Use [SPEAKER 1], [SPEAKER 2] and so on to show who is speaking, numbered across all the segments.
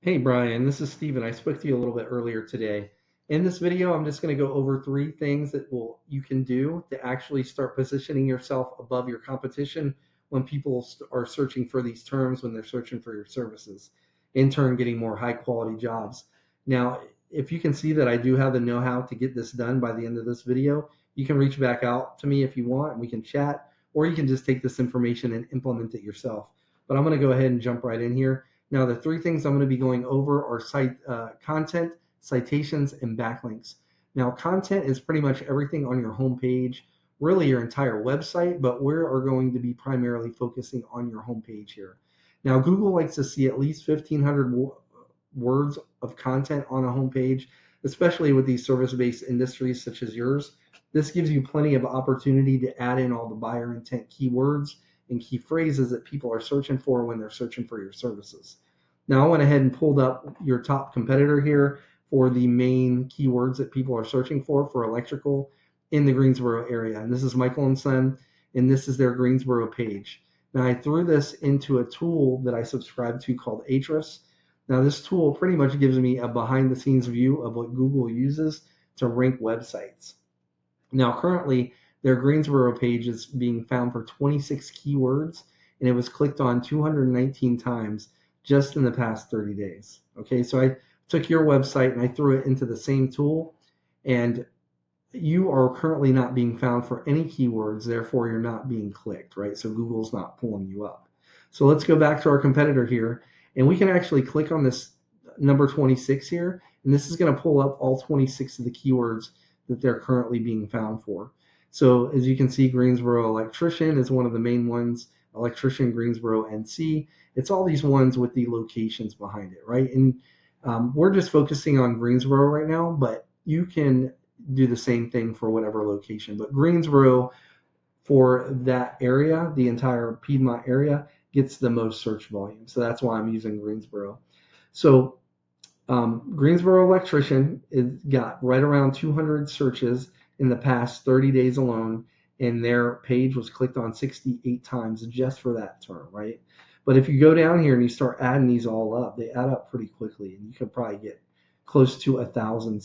[SPEAKER 1] Hey Brian, this is Steven. I spoke to you a little bit earlier today. In this video, I'm just going to go over three things that you can do to actually start positioning yourself above your competition when people are searching for these terms, when they're searching for your services, in turn getting more high quality jobs. Now, if you can see that I do have the know-how to get this done by the end of this video, you can reach back out to me if you want and we can chat, or you can just take this information and implement it yourself. But I'm going to go ahead and jump right in here. Now, the three things I'm going to be going over are content, citations, and backlinks. Now, content is pretty much everything on your homepage, really your entire website, but we are going to be primarily focusing on your homepage here. Now, Google likes to see at least 1,500 words of content on a homepage, especially with these service-based industries such as yours. This gives you plenty of opportunity to add in all the buyer intent keywords and key phrases that people are searching for when they're searching for your services. Now I went ahead and pulled up your top competitor here for the main keywords that people are searching for electrical in the Greensboro area. And this is Michael & Son, and this is their Greensboro page. Now I threw this into a tool that I subscribe to called Ahrefs. Now this tool pretty much gives me a behind the scenes view of what Google uses to rank websites. Now currently their Greensboro page is being found for 26 keywords, and it was clicked on 219 times just in the past 30 days. Okay, so I took your website and I threw it into the same tool, and you are currently not being found for any keywords, therefore you're not being clicked, right? So Google's not pulling you up. So let's go back to our competitor here, and we can actually click on this number 26 here, and this is going to pull up all 26 of the keywords that they're currently being found for. So as you can see, Greensboro electrician is one of the main ones, electrician Greensboro NC. It's all these ones with the locations behind it, right? And we're just focusing on Greensboro right now, but you can do the same thing for whatever location. But Greensboro, for that area, the entire Piedmont area, gets the most search volume. So that's why I'm using Greensboro. So Greensboro electrician is got right around 200 searches in the past 30 days alone, and their page was clicked on 68 times just for that term, right? But if you go down here and you start adding these all up, they add up pretty quickly, and you could probably get close to 1,000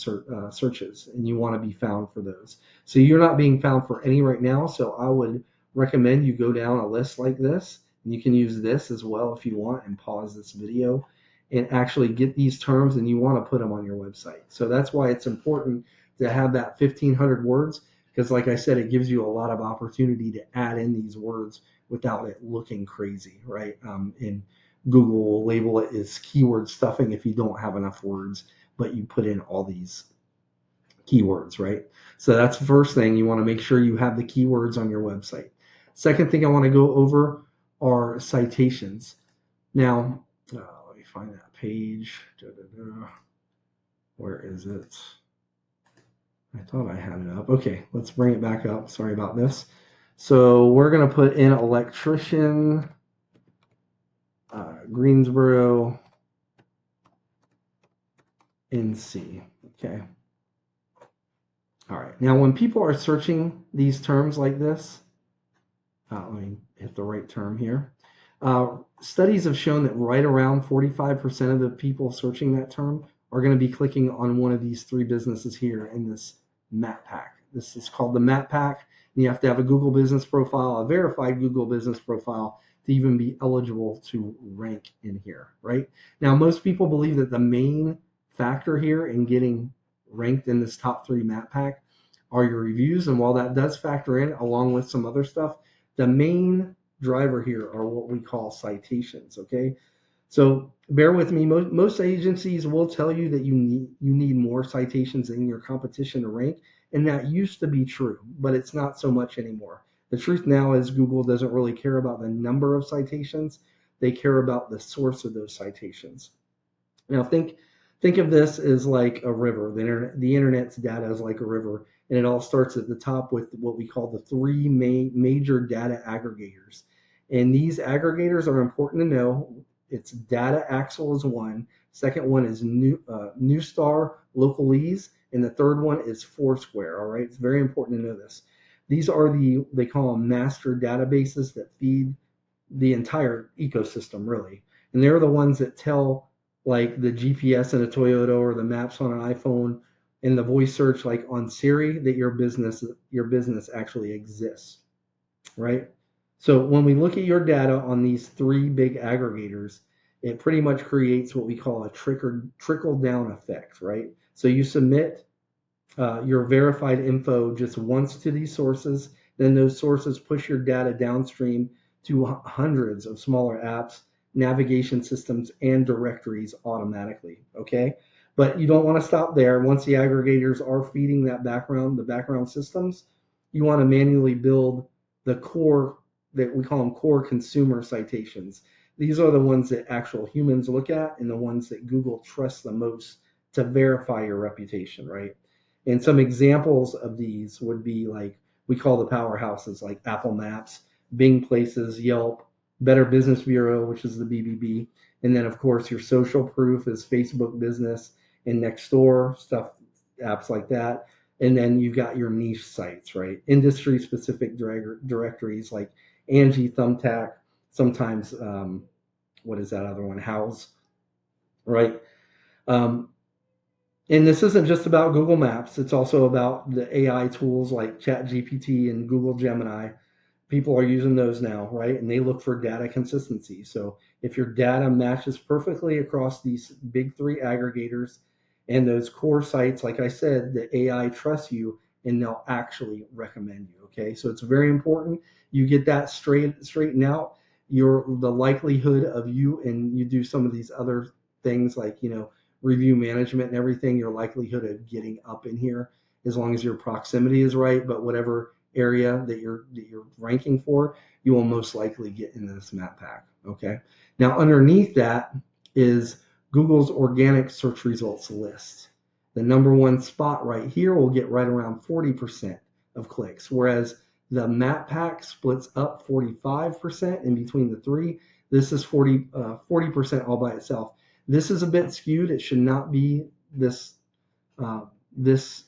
[SPEAKER 1] searches, and you want to be found for those. So you're not being found for any right now, so I would recommend you go down a list like this, and you can use this as well if you want, and pause this video and actually get these terms, and you want to put them on your website. So that's why it's important to have that 1,500 words, because like I said, it gives you a lot of opportunity to add in these words without it looking crazy, right? And Google will label it as keyword stuffing if you don't have enough words, but you put in all these keywords, right? So that's the first thing. You want to make sure you have the keywords on your website. Second thing I want to go over are citations. Now, let me find that page. Where is it? I thought I had it up. Okay, let's bring it back up. Sorry about this. So we're going to put in electrician, Greensboro, NC. Okay. All right. Now, when people are searching these terms like this, let me hit the right term here. Studies have shown that right around 45% of the people searching that term are going to be clicking on one of these three businesses here in this map pack. This is called the map pack. And you have to have a Google business profile, a verified Google business profile to even be eligible to rank in here, right? Now, most people believe that the main factor here in getting ranked in this top three map pack are your reviews. And while that does factor in along with some other stuff, the main driver here are what we call citations, okay? So bear with me. Most agencies will tell you that you need more citations than your competition to rank, and that used to be true, but it's not so much anymore. The truth now is Google doesn't really care about the number of citations. They care about the source of those citations. Now think of this as like a river. The internet's data is like a river, and it all starts at the top with what we call the three major data aggregators. And these aggregators are important to know. It's Data Axle is one. Second one is Newstar Localese, and the third one is Foursquare. All right, it's very important to know this. These are they call them master databases that feed the entire ecosystem, really, and they're the ones that tell like the GPS in a Toyota or the maps on an iPhone and the voice search like on Siri, that your business actually exists, right? So when we look at your data on these three big aggregators, it pretty much creates what we call a trickle down effect, right? So you submit your verified info just once to these sources. Then those sources push your data downstream to hundreds of smaller apps, navigation systems, and directories automatically. Okay. But you don't want to stop there. Once the aggregators are feeding the background systems, you want to manually build the core, that we call them core consumer citations. These are the ones that actual humans look at and the ones that Google trusts the most to verify your reputation, right? And some examples of these would be like we call the powerhouses like Apple Maps, Bing Places, Yelp, Better Business Bureau, which is the BBB. And then, of course, your social proof is Facebook Business and Nextdoor, stuff, apps like that. And then you've got your niche sites, right? Industry specific directories like Angie, Thumbtack, sometimes, what is that other one? House, right? Um, and this isn't just about Google Maps, it's also about the AI tools like ChatGPT and Google Gemini. People are using those now, right? And they look for data consistency. So if your data matches perfectly across these big three aggregators and those core sites, like I said, the AI trusts you and they'll actually recommend you. Okay. So it's very important you get that straightened out. The likelihood of you, and you do some of these other things like, review management and everything, your likelihood of getting up in here, as long as your proximity is right, but whatever area that you're ranking for, you will most likely get into this map pack. Okay. Now underneath that is Google's organic search results list. The number one spot right here will get right around 40% of clicks, whereas the map pack splits up 45% in between the three. This is 40% all by itself. This is a bit skewed. It should not be this uh, this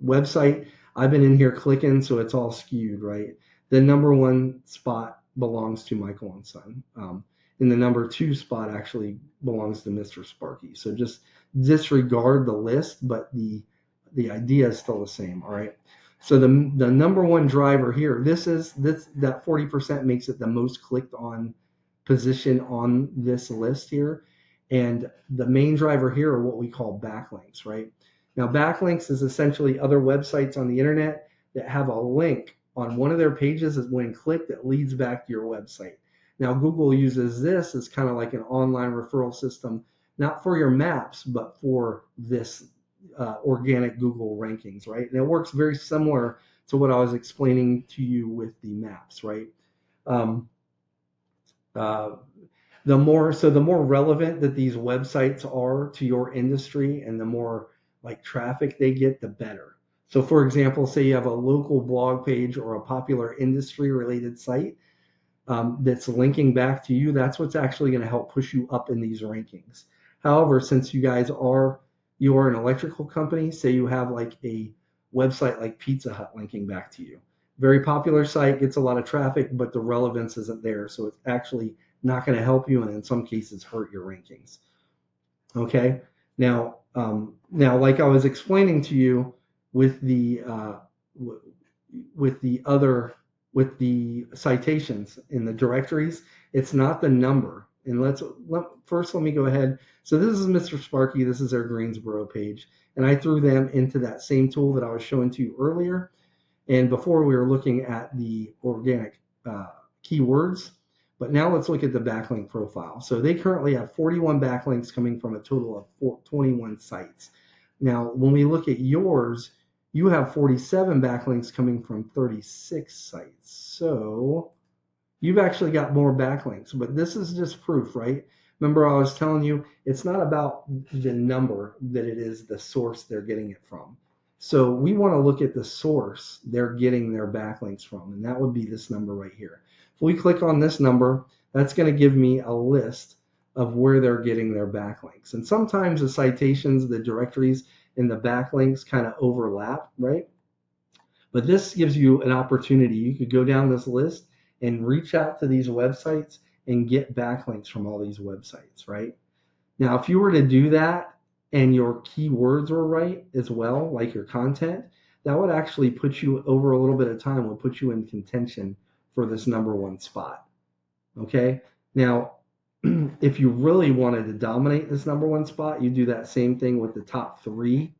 [SPEAKER 1] website. I've been in here clicking, so it's all skewed, right? The number one spot belongs to Michael and Son, and the number two spot actually belongs to Mr. Sparky. So just disregard the list, but the idea is still the same. All right. So the number one driver here, this that 40% makes it the most clicked on position on this list here. And the main driver here are what we call backlinks, right? Now, backlinks is essentially other websites on the internet that have a link on one of their pages that when clicked, it leads back to your website. Now, Google uses this as kind of like an online referral system, not for your maps, but for this organic Google rankings, right? And it works very similar to what I was explaining to you with the maps, right? Um, uh, the more relevant that these websites are to your industry and the more like traffic they get, the better. So for example, say you have a local blog page or a popular industry related site that's linking back to you, that's what's actually going to help push you up in these rankings. However, since you are an electrical company, say you have like a website like Pizza Hut linking back to you. Very popular site, gets a lot of traffic, but the relevance isn't there. So it's actually not going to help you and in some cases hurt your rankings. Okay. Now, like I was explaining to you with with the citations in the directories, it's not the number. And first let me go ahead. So this is Mr. Sparky. This is our Greensboro page, and I threw them into that same tool that I was showing to you earlier. And before we were looking at the organic keywords. But now let's look at the backlink profile. So they currently have 41 backlinks coming from a total of 21 sites. Now, when we look at yours, you have 47 backlinks coming from 36 sites. So you've actually got more backlinks, but this is just proof, right? Remember, I was telling you, it's not about the number that it is the source they're getting it from. So we want to look at the source they're getting their backlinks from, and that would be this number right here. If we click on this number, that's going to give me a list of where they're getting their backlinks. And sometimes the citations, the directories, and the backlinks kind of overlap, right? But this gives you an opportunity. You could go down this list and reach out to these websites and get backlinks from all these websites, right? Now, if you were to do that and your keywords were right as well, like your content, that would actually put you over a little bit of time, would put you in contention for this number one spot. Okay. Now, if you really wanted to dominate this number one spot, you do that same thing with the top three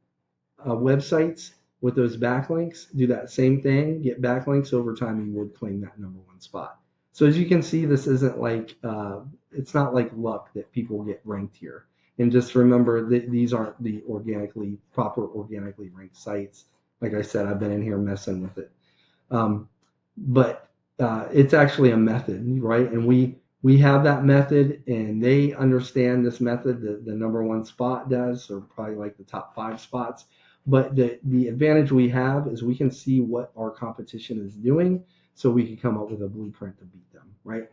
[SPEAKER 1] websites with those backlinks. Do that same thing, get backlinks. Over time, you would claim that number one spot. So as you can see, this isn't like it's not like luck that people get ranked here. And just remember that these aren't the proper organically ranked sites. Like I said, I've been in here messing with it. But it's actually a method, right? And we have that method, and they understand this method. The number one spot does, or probably like the top 5 spots. But the advantage we have is we can see what our competition is doing, so we can come up with a blueprint to beat them, right?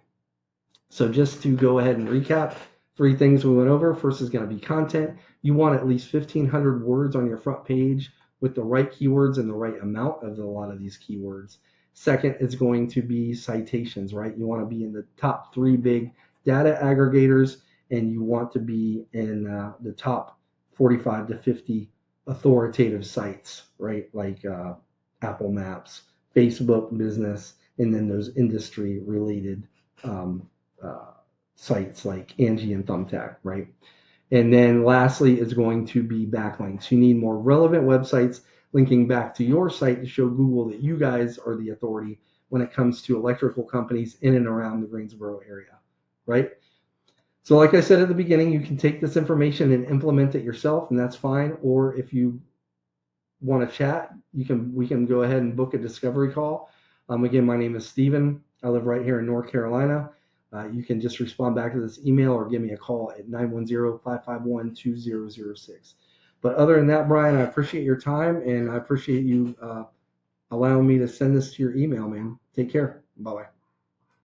[SPEAKER 1] So just to go ahead and recap, 3 things we went over. First is going to be content. You want at least 1,500 words on your front page with the right keywords and the right amount of a lot of these keywords. Second is going to be citations, right? You want to be in the top 3 big data aggregators, and you want to be in the top 45 to 50 authoritative sites, right? Like Apple Maps, Facebook Business, and then those industry related sites like Angie and Thumbtack, right? And then lastly is going to be backlinks. You need more relevant websites linking back to your site to show Google that you guys are the authority when it comes to electrical companies in and around the Greensboro area, right? So like I said at the beginning, you can take this information and implement it yourself, and that's fine. Or if you want to chat, we can go ahead and book a discovery call. Again, my name is Steven. I live right here in North Carolina. You can just respond back to this email or give me a call at 910-551-2006. But other than that, Brian, I appreciate your time, and I appreciate you allowing me to send this to your email, man. Take care. Bye-bye.